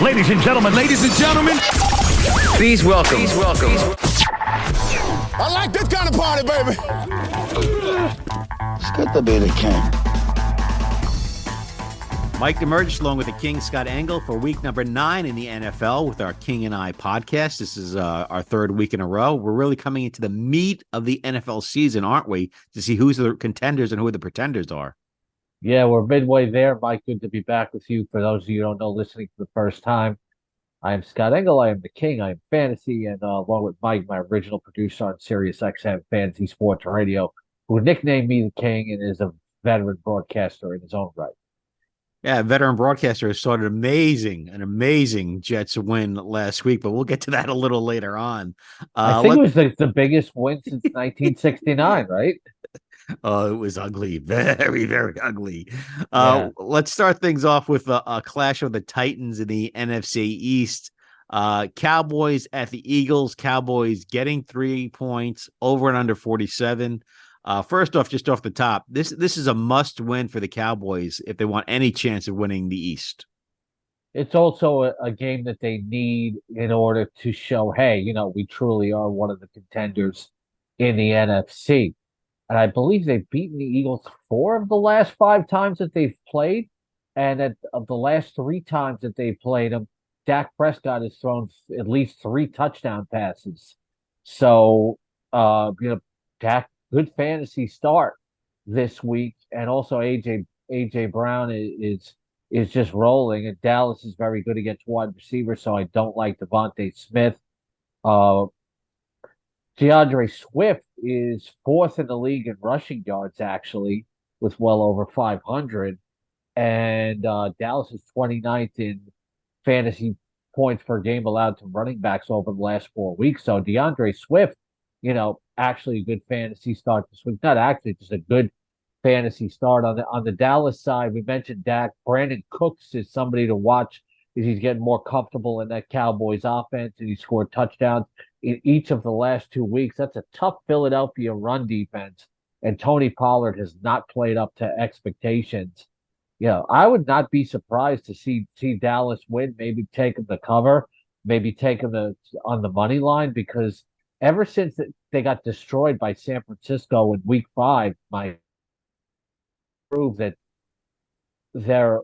Ladies and gentlemen, Please welcome. I like this kind of party, baby. It's good to be the king. Mike Damergis along with the King, Scott Engel, for week number 9 in the NFL with our King and I podcast. This is our third week in a row. We're really coming into the meat of the NFL season, aren't we, to see who's the contenders and who the pretenders are. Yeah, we're midway there. Mike, good to be back with you. For those of you who don't know, listening for the first time, I am Scott Engel. I am the King. I am Fantasy, and along with Mike, my original producer on Sirius XM Fantasy Sports Radio, who nicknamed me the King and is a veteran broadcaster in his own right. Yeah, veteran broadcaster has started an amazing Jets win last week, but we'll get to that a little later on. I think it was the biggest win since 1969, right? Oh, it was ugly. Very, very ugly. Yeah. Let's start things off with a clash of the Titans in the NFC East. Cowboys at the Eagles. Cowboys getting 3 points, over and under 47. First off, just off the top, this is a must win for the Cowboys if they want any chance of winning the East. It's also a game that they need in order to show, hey, we truly are one of the contenders in the NFC. And I believe they've beaten the Eagles 4 of the last 5 times that they've played. And of the last 3 times that they've played them, Dak Prescott has thrown at least 3 touchdown passes. So, Dak, good fantasy start this week. And also AJ Brown is just rolling. And Dallas is very good against wide receivers, so I don't like Devontae Smith. DeAndre Swift is 4th in the league in rushing yards, actually, with well over 500. And Dallas is 29th in fantasy points per game allowed to running backs over the last 4 weeks. So DeAndre Swift, actually a good fantasy start this week. Not actually, just a good fantasy start. On the Dallas side, we mentioned Dak. Brandon Cooks is somebody to watch as he's getting more comfortable in that Cowboys offense, and he scored touchdowns in each of the last 2 weeks. That's a tough Philadelphia run defense, and Tony Pollard has not played up to expectations. I would not be surprised to see Dallas win, maybe take them to cover, maybe take them on the money line, because ever since they got destroyed by San Francisco in week 5, might prove that they're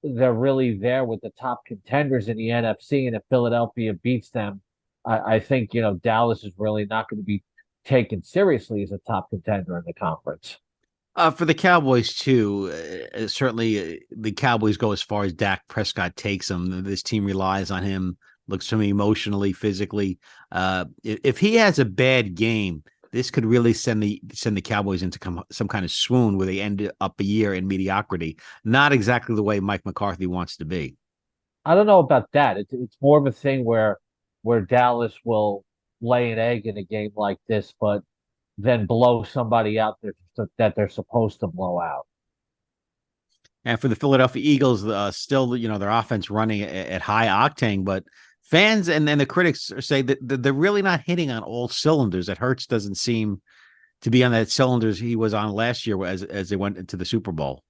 really there with the top contenders in the NFC, and if Philadelphia beats them, I think, Dallas is really not going to be taken seriously as a top contender in the conference. For the Cowboys, too, certainly the Cowboys go as far as Dak Prescott takes them. This team relies on him, looks to me emotionally, physically. If he has a bad game, this could really send the Cowboys into some kind of swoon where they end up a year in mediocrity. Not exactly the way Mike McCarthy wants to be. I don't know about that. It's more of a thing where Dallas will lay an egg in a game like this, but then blow somebody out that they're supposed to blow out. And for the Philadelphia Eagles, still, their offense running at high octane, but fans and the critics say that they're really not hitting on all cylinders. That Hurts doesn't seem to be on that cylinders he was on last year as they went into the Super Bowl.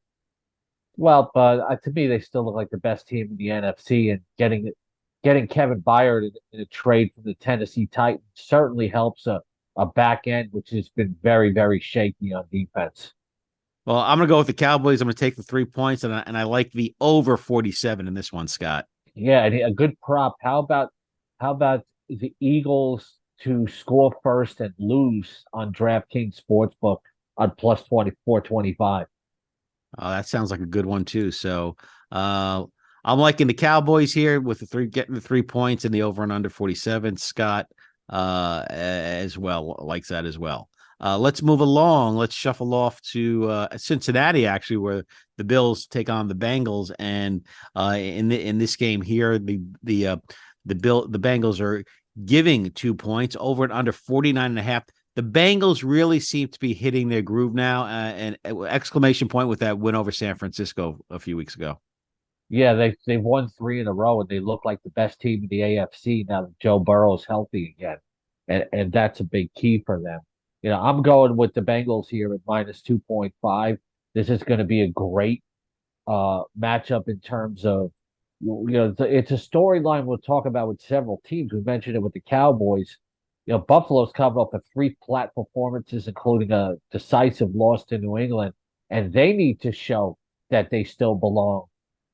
Well, but to me, they still look like the best team in the NFC, and getting Kevin Byard in a trade from the Tennessee Titans certainly helps a back end, which has been very, very shaky on defense. Well, I'm going to go with the Cowboys. I'm going to take the 3 points, and I like the over 47 in this one, Scott. Yeah, a good prop. How about the Eagles to score first and lose on DraftKings Sportsbook on plus 24-25? That sounds like a good one too. So I'm liking the Cowboys here with getting the 3 points and the over and under 47. Scott as well likes that as well. Let's move along. Let's shuffle off to Cincinnati, actually, where the Bills take on the Bengals. And in this game here, the Bengals are giving 2 points, over and under 49.5. The Bengals really seem to be hitting their groove now. And exclamation point with that win over San Francisco a few weeks ago. Yeah, they've won 3 in a row, and they look like the best team in the AFC now that Joe Burrow is healthy again, and that's a big key for them. I'm going with the Bengals here at minus 2.5. This is going to be a great matchup in terms of it's a storyline we'll talk about with several teams. We mentioned it with the Cowboys. Buffalo's coming off of three flat performances, including a decisive loss to New England, and they need to show that they still belong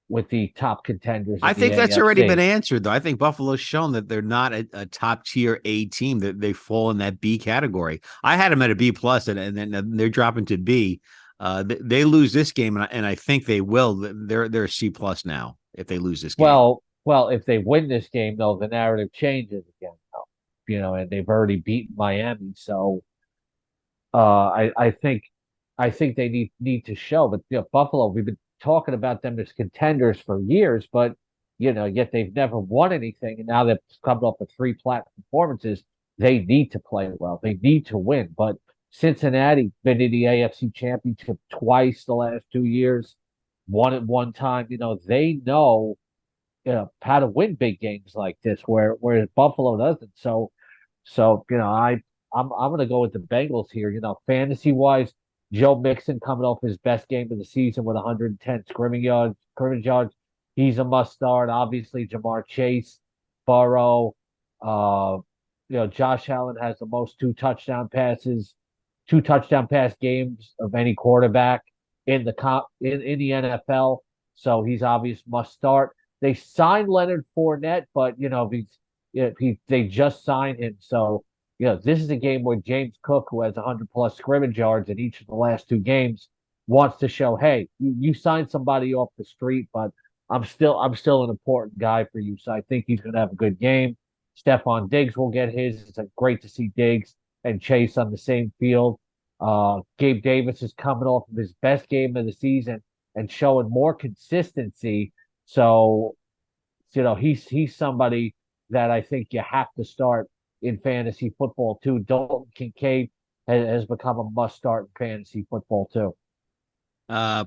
with the top contenders in I the think that's already been AFC. answered, though. I think Buffalo's shown that they're not a top tier A team; that they fall in that B category. I had them at a B plus, and then they're dropping to B. They lose this game, and I think they will. They're a C plus now if they lose this game. Well, if they win this game, though, the narrative changes again. And they've already beaten Miami, so I think they need to show. But Buffalo, we've been talking about them as contenders for years, but yet they've never won anything, and now they've come up with three flat performances. They need to play well. They need to win. But Cincinnati been in the AFC Championship twice the last 2 years, won at one time. They know how to win big games like this, whereas Buffalo doesn't. So I'm gonna go with the Bengals here. Fantasy wise, Joe Mixon coming off his best game of the season with 110 scrimmage yards. He's a must start. Obviously, Jamar Chase, Burrow, uh, Josh Allen has the most two touchdown pass games of any quarterback in the NFL. So he's obvious must start. They signed Leonard Fournette, but they just signed him, so this is a game where James Cook, who has 100 plus scrimmage yards in each of the last two games, wants to show, hey, you signed somebody off the street, but I'm still an important guy for you. So I think he's going to have a good game. Stephon Diggs will get his. It's great to see Diggs and Chase on the same field. Gabe Davis is coming off of his best game of the season and showing more consistency. So, he's somebody that I think you have to start in fantasy football too. Dalton Kincaid has become a must start in fantasy football too.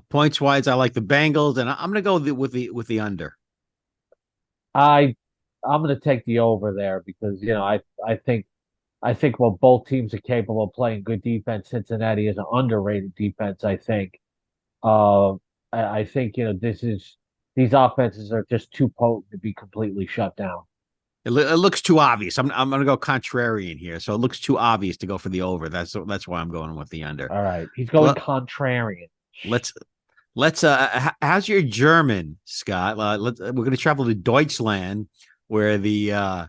Points wise, I like the Bengals, and I'm going to go with the under. I'm going to take the over there because I think while both teams are capable of playing good defense, Cincinnati is an underrated defense. I think. I think these offenses are just too potent to be completely shut down. It looks too obvious. I'm going to go contrarian here, so it looks too obvious to go for the over. That's why I'm going with the under. All right, he's going contrarian. Let's how's your German, Scott? We're going to travel to Deutschland, where the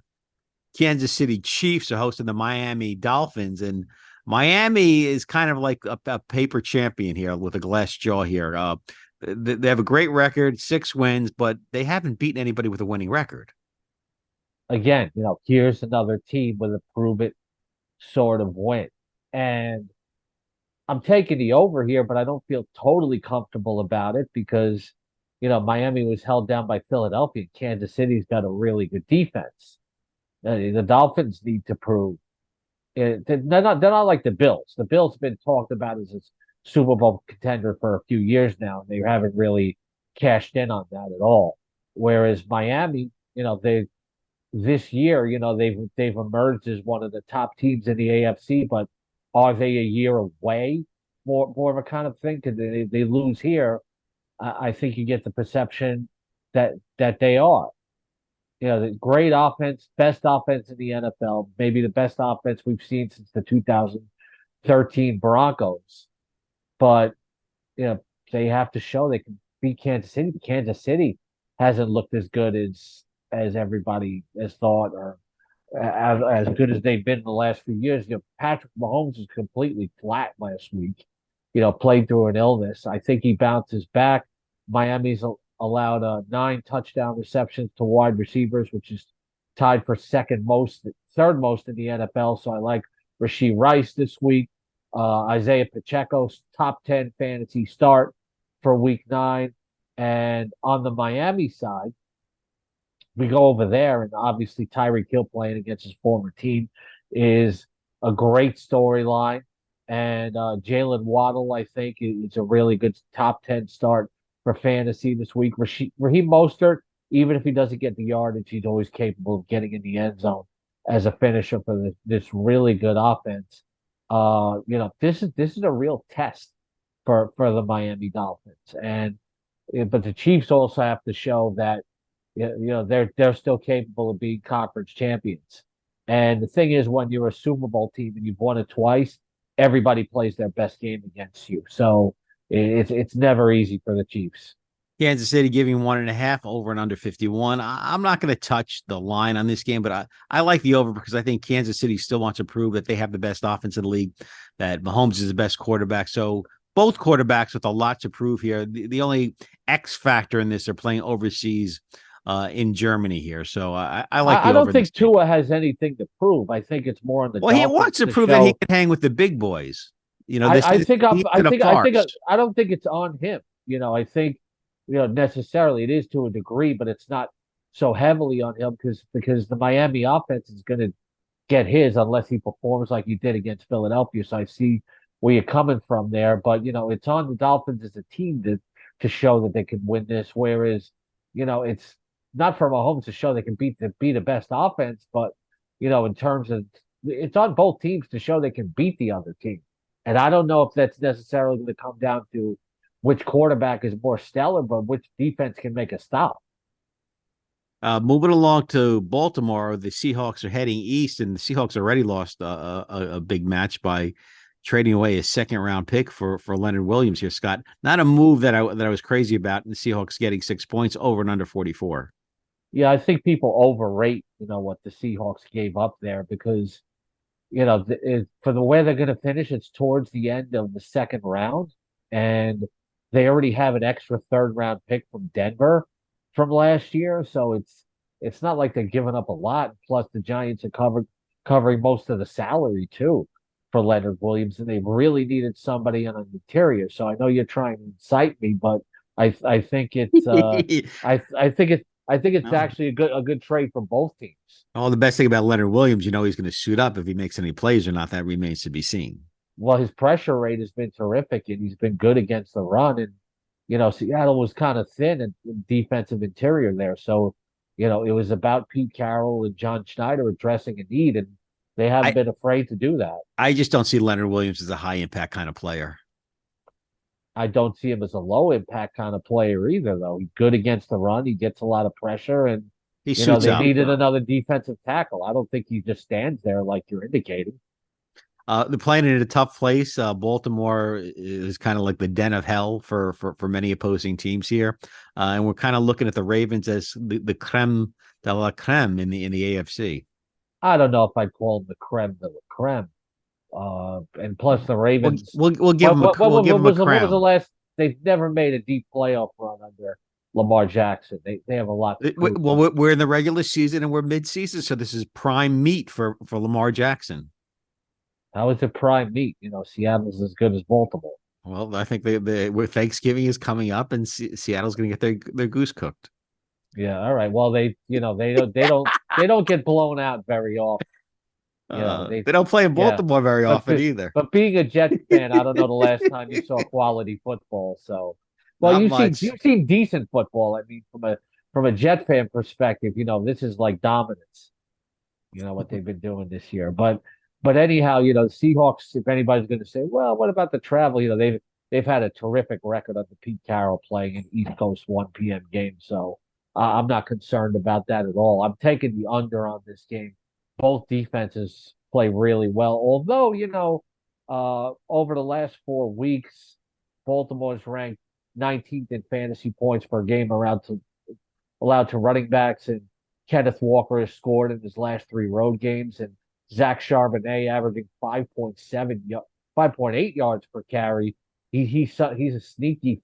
Kansas City Chiefs are hosting the Miami Dolphins, and Miami is kind of like a paper champion here with a glass jaw here. They have a great record, 6 wins, but they haven't beaten anybody with a winning record. Again, here's another team with a prove it sort of win. And I'm taking the over here, but I don't feel totally comfortable about it because, Miami was held down by Philadelphia. Kansas City's got a really good defense. The Dolphins need to prove it. They're not like the Bills. The Bills have been talked about as a Super Bowl contender for a few years now, and they haven't really cashed in on that at all. Whereas Miami, this year, they've emerged as one of the top teams in the AFC, but are they a year away? More of a kind of thing because they lose here. I think you get the perception that they are. The great offense, best offense in the NFL, maybe the best offense we've seen since the 2013 Broncos. But they have to show they can beat Kansas City. Kansas City hasn't looked as good as everybody has thought, or as good as they've been in the last few years. Patrick Mahomes was completely flat last week. Played through an illness. I think he bounces back. Miami's allowed 9 touchdown receptions to wide receivers, which is tied for third most in the NFL. So I like Rashee Rice this week. Isaiah Pacheco's top 10 fantasy start for week 9. And on the Miami side, we go over there, and obviously Tyreek Hill playing against his former team is a great storyline. And Jalen Waddle, I think, is a really good top 10 start for fantasy this week. Raheem Mostert, even if he doesn't get the yardage, he's always capable of getting in the end zone as a finisher for this really good offense. This is a real test for the Miami Dolphins, but the Chiefs also have to show that they're still capable of being conference champions. And the thing is, when you're a Super Bowl team and you've won it twice, everybody plays their best game against you. So it's never easy for the Chiefs. Kansas City giving 1.5 over and under 51. I'm not going to touch the line on this game, but I like the over because I think Kansas City still wants to prove that they have the best offense in the league, that Mahomes is the best quarterback. So both quarterbacks with a lot to prove here. The only X factor in this are playing overseas in Germany here. So I like the I over. don't think Tua has anything to prove. I think it's more on the Well, he Dolphins wants to prove show. that he can hang with the big boys. This I is think he's in a farce. I don't think it's on him. I think necessarily it is to a degree, but it's not so heavily on him because the Miami offense is going to get his unless he performs like he did against Philadelphia. So I see where you're coming from there, but it's on the Dolphins as a team to show that they can win this. Whereas it's not for Mahomes to show they can be the best offense, but in terms of it's on both teams to show they can beat the other team. And I don't know if that's necessarily going to come down to which quarterback is more stellar, but which defense can make a stop. Moving along to Baltimore, the Seahawks are heading east, and the Seahawks already lost a big match by trading away a second-round pick for Leonard Williams here, Scott. Not a move that I was crazy about, and the Seahawks getting 6 points over and under 44. Yeah, I think people overrate, what the Seahawks gave up there because, for the way they're going to finish, it's towards the end of the second round, and they already have an extra third round pick from Denver from last year, so it's not like they're giving up a lot. Plus, the Giants are covering most of the salary too for Leonard Williams, and they really needed somebody on an interior. So I know you're trying to incite me, but I think it's I think it's Well, actually a good trade for both teams. the best thing about Leonard Williams, he's going to suit up if he makes any plays or not. That remains to be seen. Well, his pressure rate has been terrific, and he's been good against the run. And Seattle was kind of thin in defensive interior there, so it was about Pete Carroll and John Schneider addressing a need, and they haven't been afraid to do that. I just don't see Leonard Williams as a high impact kind of player. I don't see him as a low impact kind of player either, though. He's good against the run. He gets a lot of pressure, and He suits they up. needed another defensive tackle. I don't think he just stands there like you're indicating. They're playing in a tough place. Baltimore is kind of like the den of hell for many opposing teams here, and we're kind of looking at the Ravens as the creme de la creme in the AFC. I don't know if I'd call them the creme de la creme. And plus the Ravens. We'll give them a crown. What was the last? They've never made a deep playoff run under Lamar Jackson. They have a lot. Well, we're in the regular season and we're mid-season, so this is prime meat for Lamar Jackson. How is it prime meat? Seattle's as good as Baltimore. Well, I think Thanksgiving is coming up, and Seattle's going to get their goose cooked. Yeah, all right. Well, they don't get blown out very often. They don't play in Baltimore very often either. But being a Jets fan, I don't know the last time you saw quality football. So, well, you've seen decent football. I mean, from a Jet fan perspective, this is like dominance. What they've been doing this year. But anyhow, the Seahawks. If anybody's going to say, well, what about the travel? They've had a terrific record under Pete Carroll playing an East Coast 1 p.m. game. So I'm not concerned about that at all. I'm taking the under on this game. Both defenses play really well. Although, over the last 4 weeks, Baltimore's ranked 19th in fantasy points per game allowed to running backs, and Kenneth Walker has scored in his last 3 road games, and Zach Charbonnet averaging 5.8 yards per carry. He's a sneaky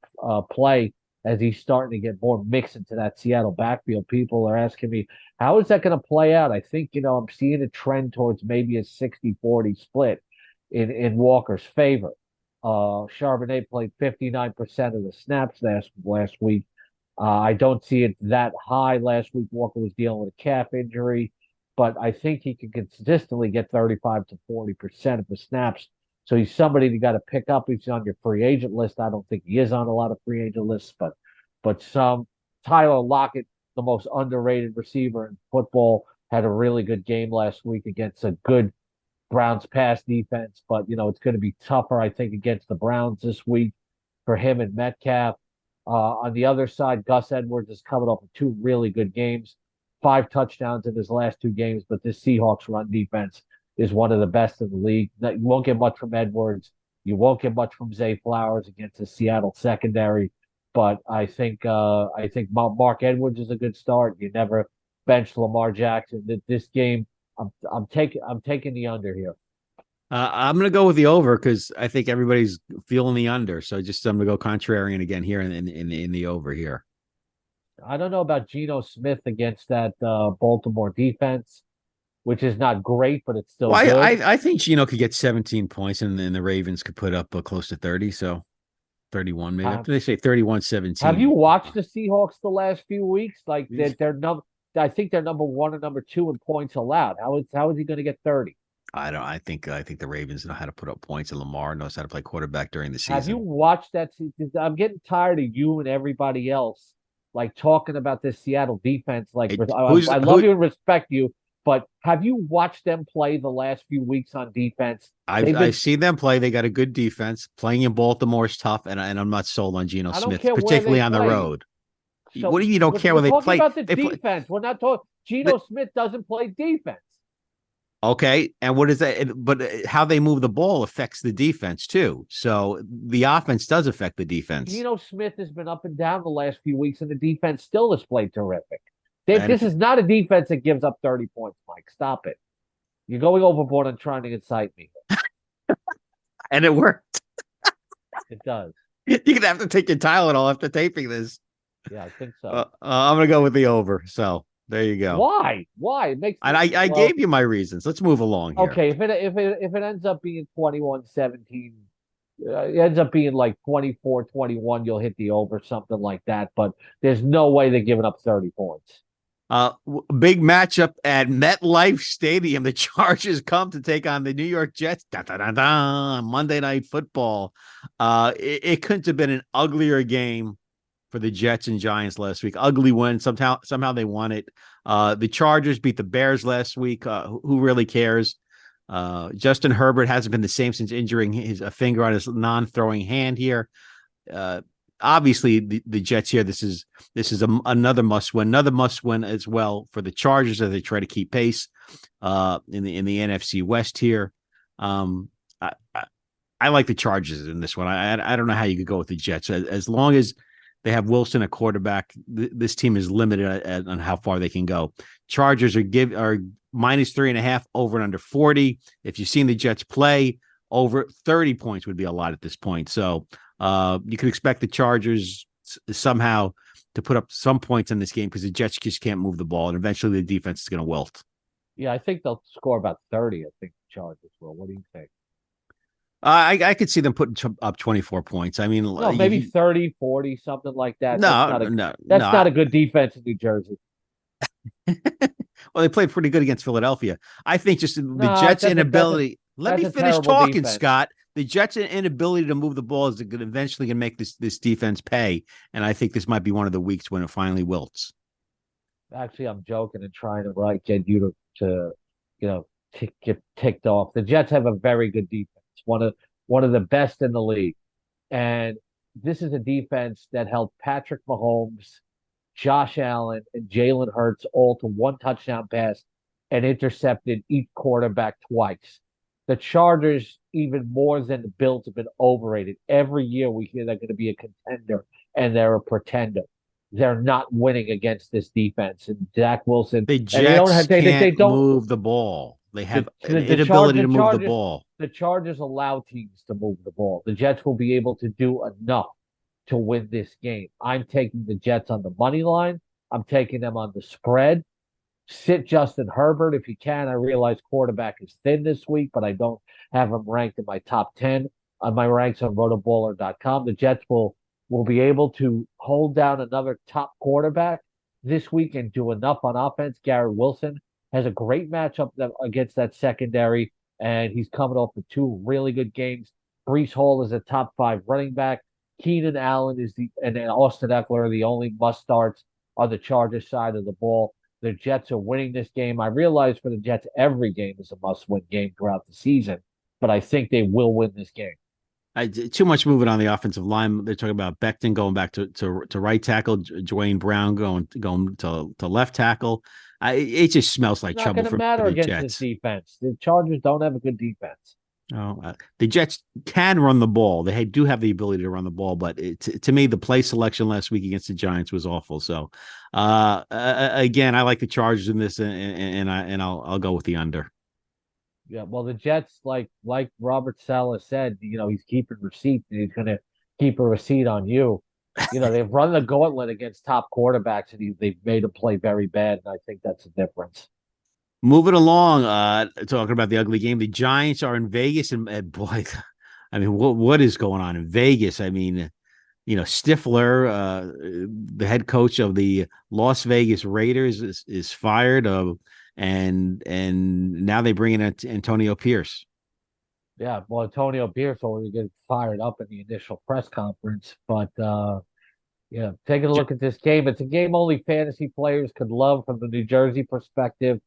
play as he's starting to get more mixed into that Seattle backfield. People are asking me, how is that going to play out? I think, I'm seeing a trend towards maybe a 60-40 split in Walker's favor. Charbonnet played 59% of the snaps last week. I don't see it that high. Last week, Walker was dealing with a calf injury, but I think he can consistently get 35 to 40% of the snaps. So he's somebody you got to pick up. He's on your free agent list. I don't think he is on a lot of free agent lists, but some Tyler Lockett, the most underrated receiver in football, had a really good game last week against a good Browns pass defense. But it's going to be tougher, I think, against the Browns this week for him and Metcalf. On the other side, Gus Edwards is coming off of two really good games, 5 touchdowns in his last 2 games. But this Seahawks run defense is one of the best in the league. You won't get much from Edwards. You won't get much from Zay Flowers against the Seattle secondary. But I think Mark Edwards is a good start. You never bench Lamar Jackson. This game, I'm taking the under here. I'm going to go with the over because I think everybody's feeling the under. So I'm going to go contrarian again here in the over here. I don't know about Geno Smith against that Baltimore defense, which is not great, but it's still good. I think Geno could get 17 points and then the Ravens could put up close to 30. So 31 maybe. After they say 31-17. Have you watched the Seahawks the last few weeks? Like I think they're number 1 or number 2 in points allowed. How is he going to get 30? I think the Ravens know how to put up points, and Lamar knows how to play quarterback during the season. Have you watched that? I'm getting tired of you and everybody else like talking about this Seattle defense. Like I love you and respect you, but have you watched them play the last few weeks on defense? I've seen them play. They got a good defense. Playing in Baltimore is tough, and I'm not sold on Geno Smith, particularly on the road. So, what do you don't care where they play? About the defense. We're not talking. Geno Smith doesn't play defense. Okay, and what is that? But how they move the ball affects the defense too. So the offense does affect the defense. Geno Smith has been up and down the last few weeks, and the defense still has played terrific. This is not a defense that gives up 30 points, Mike. Stop it. You're going overboard and trying to incite me. And it worked. It does. You're going to have to take your Tylenol after taping this. Yeah, I think so. I'm going to go with the over. So there you go. Why? It makes. And I gave you my reasons. Let's move along here. Okay, if it ends up being 21-17, it ends up being like 24-21, you'll hit the over, something like that. But there's no way they're giving up 30 points. Big matchup at MetLife Stadium. The Chargers come to take on the New York Jets. Monday Night Football. It couldn't have been an uglier game for the Jets and Giants last week. Ugly win. Somehow they won it. The Chargers beat the Bears last week. Who really cares? Justin Herbert hasn't been the same since injuring a finger on his non-throwing hand here. Obviously, the Jets here. This is another must win as well for the Chargers as they try to keep pace in the NFC West here. I like the Chargers in this one. I don't know how you could go with the Jets as long as they have Wilson at quarterback. This team is limited on how far they can go. Chargers are -3.5 over and under 40. If you've seen the Jets play, over 30 points would be a lot at this point. So you could expect the Chargers somehow to put up some points in this game because the Jets just can't move the ball, and eventually the defense is going to wilt. Yeah, I think they'll score about 30. I think the Chargers will. What do you think? I could see them putting up 24 points. I mean, no, maybe 30, 40, something like that. No, that's not a good defense in New Jersey. Well, they played pretty good against Philadelphia. I think just the Jets' inability. Let me finish talking, defense. Scott. The Jets' inability to move the ball is eventually going to make this defense pay, and I think this might be one of the weeks when it finally wilts. Actually, I'm joking and trying to get you to get ticked off. The Jets have a very good defense. One of the best in the league. And this is a defense that held Patrick Mahomes, Josh Allen, and Jalen Hurts all to 1 touchdown pass and intercepted each quarterback twice. The Chargers, even more than the Bills, have been overrated. Every year we hear they're going to be a contender, and they're a pretender. They're not winning against this defense. And Zach Wilson, the Jets can't move the ball. They have an inability to move the ball. The Chargers allow teams to move the ball. The Jets will be able to do enough to win this game. I'm taking the Jets on the money line. I'm taking them on the spread. Sit Justin Herbert if you can. I realize quarterback is thin this week, but I don't have him ranked in my top 10 on my ranks on rotoballer.com. The Jets will be able to hold down another top quarterback this week and do enough on offense. Garrett Wilson has a great matchup against that secondary, and he's coming off of 2 really good games. Breece Hall is a top 5 running back. Keenan Allen and Austin Eckler are the only must-starts on the Chargers side of the ball. The Jets are winning this game. I realize for the Jets, every game is a must-win game throughout the season, but I think they will win this game. Too much movement on the offensive line. They're talking about Becton going back to right tackle, Dwayne Brown going to left tackle. It just smells It's like not trouble going to for matter the against this Jets. defense. The Chargers don't have a good defense. Oh, the Jets can run the ball. They do have the ability to run the ball, but to me, the play selection last week against the Giants was awful. So, again, I like the Chargers in this, and I'll go with the under. Yeah, well, the Jets, like Robert Saleh said, he's keeping receipts and he's going to keep a receipt on you. They've run the gauntlet against top quarterbacks and they've made them play very bad, and I think that's the difference. Moving along, talking about the ugly game, the Giants are in Vegas, and boy, I mean, what is going on in Vegas? I mean, Stifler, the head coach of the Las Vegas Raiders, is fired. And now they bring in Antonio Pierce. Yeah, well, Antonio Pierce already get fired up in the initial press conference, but yeah, taking a look at this game, it's a game only fantasy players could love from the New Jersey perspective.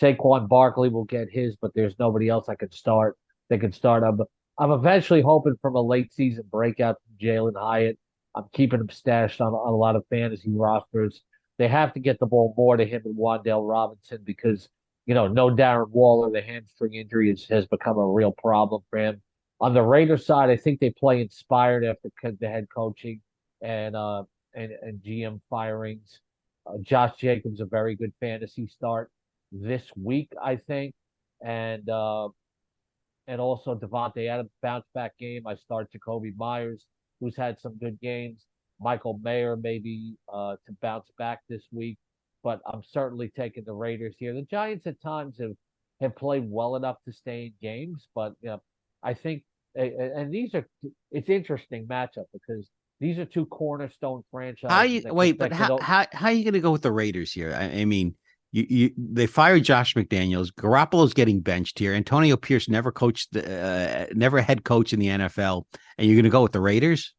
Saquon Barkley will get his, but there's nobody else I could start. They could start. I'm eventually hoping from a late season breakout from Jalen Hyatt. I'm keeping him stashed on a lot of fantasy rosters. They have to get the ball more to him and Wandale Robinson because no Darren Waller. The hamstring injury has become a real problem for him. On the Raiders side, I think they play inspired after the head coaching and GM firings. Josh Jacobs a very good fantasy start this week, I think, and also Devontae Adams bounce back game. I start Jacoby Myers, who's had some good games. Michael Mayer maybe to bounce back this week, but I'm certainly taking the Raiders here. The Giants at times have played well enough to stay in games, but I think and it's interesting matchup because these are two cornerstone franchises. How are you going to go with the Raiders here? I mean, they fired Josh McDaniels. Garoppolo's getting benched here. Antonio Pierce never coached, never head coach in the NFL, and you're going to go with the Raiders?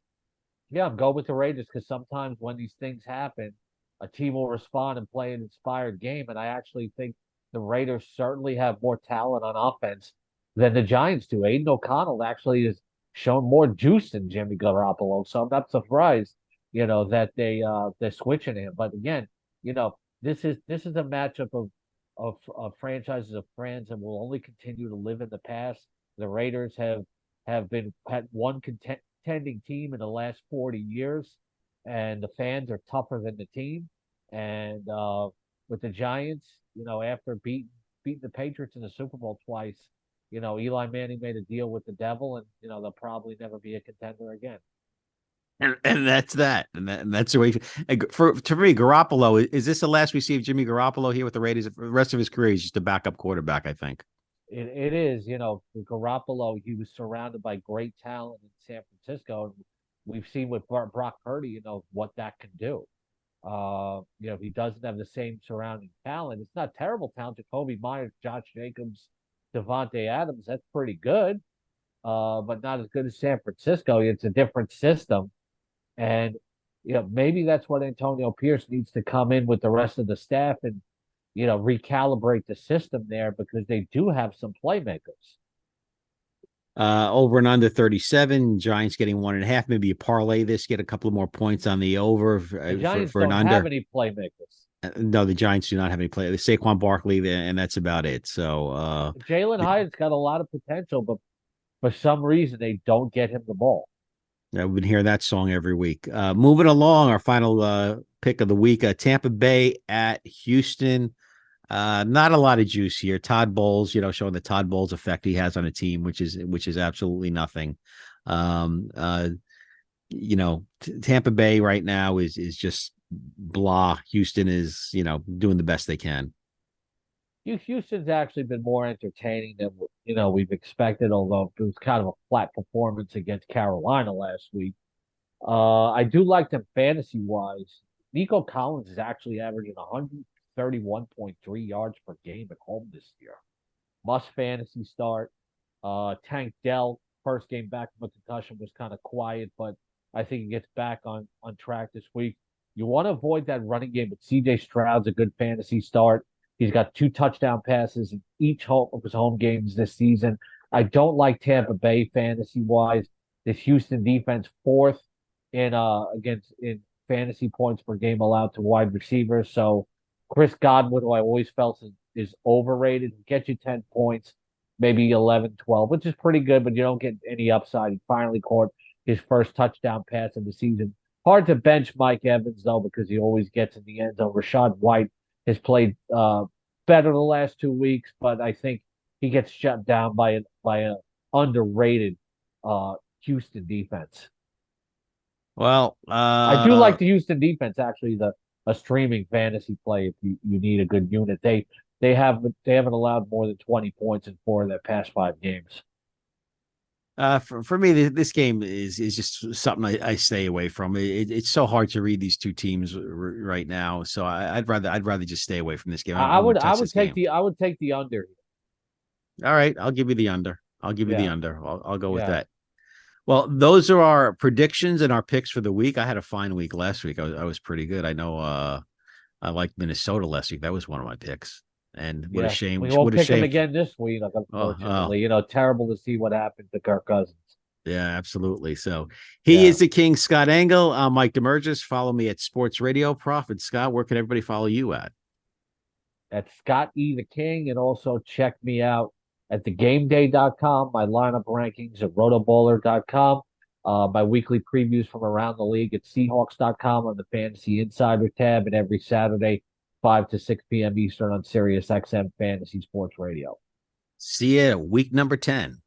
Yeah, I'm going with the Raiders because sometimes when these things happen, a team will respond and play an inspired game. And I actually think the Raiders certainly have more talent on offense than the Giants do. Aiden O'Connell actually has shown more juice than Jimmy Garoppolo, so I'm not surprised, that they're switching him. But again, this is a matchup of franchises of friends and will only continue to live in the past. The Raiders have been had one contending team in the last 40 years, and the fans are tougher than the team. And with the Giants, after beating the Patriots in the Super Bowl twice, Eli Manning made a deal with the devil, and they'll probably never be a contender again. And that's that. And that's the way. To me, Garoppolo, is this the last we see of Jimmy Garoppolo here with the Raiders? The rest of his career, he's just a backup quarterback, I think. It is, Garoppolo, he was surrounded by great talent in San Francisco. And we've seen with Brock Purdy, what that can do. He doesn't have the same surrounding talent. It's not terrible talent. Jacoby Myers, Josh Jacobs, Devontae Adams, that's pretty good. But not as good as San Francisco. It's a different system. And maybe that's what Antonio Pierce needs to come in with the rest of the staff and recalibrate the system there because they do have some playmakers. Over and under 37. Giants getting 1.5. Maybe you parlay this, get a couple of more points on the over The Giants for an don't under. have any playmakers. No, the Giants do not have any play. Saquon Barkley, and that's about it. So Jalen Hyatt's got a lot of potential, but for some reason they don't get him the ball. we've been hearing that song every week. Moving along, our final pick of the week: Tampa Bay at Houston. Not a lot of juice here. Todd Bowles, showing the Todd Bowles effect he has on a team, which is absolutely nothing. Tampa Bay right now is just blah. Houston is, doing the best they can. Houston's actually been more entertaining than we've expected, although it was kind of a flat performance against Carolina last week. I do like them fantasy wise. Nico Collins is actually averaging 131.3 yards per game at home this year. Must fantasy start. Tank Dell, first game back from a concussion, was kind of quiet, but I think he gets back on track this week. You want to avoid that running game, but CJ Stroud's a good fantasy start. He's got 2 touchdown passes in each of his home games this season. I don't like Tampa Bay fantasy wise. This Houston defense fourth in fantasy points per game allowed to wide receivers. So Chris Godwin, who I always felt is overrated, get you 10 points, maybe 11, 12, which is pretty good, but you don't get any upside. He finally caught his first touchdown pass of the season. Hard to bench Mike Evans, though, because he always gets in the end zone. Rashad White has played better the last 2 weeks, but I think he gets shut down by an underrated Houston defense. Well, I do like the Houston defense, actually, a streaming fantasy play if you need a good unit. They haven't allowed more than 20 points in 4 of their past 5 games. For me, this game is just something I stay away from. It's so hard to read these two teams right now, so I'd rather just stay away from this game. I would take the under. All right, I'll give you the under. I'll give you the under. I'll go with that. Well, those are our predictions and our picks for the week. I had a fine week last week. I was pretty good. I know I liked Minnesota last week. That was one of my picks. And what a shame. We won't pick him again this week, unfortunately. Terrible to see what happened to Kirk Cousins. Yeah, absolutely. So he is the king, Scott Engel. I'm Mike Damergis. Follow me at Sports Radio Prof. And Scott, where can everybody follow you at? At Scott E. the King. And also check me out at thegameday.com, my lineup rankings at rotoballer.com, my weekly previews from around the league at Seahawks.com on the Fantasy Insider tab, and every Saturday, 5 to 6 p.m. Eastern on Sirius XM Fantasy Sports Radio. See you week number 10.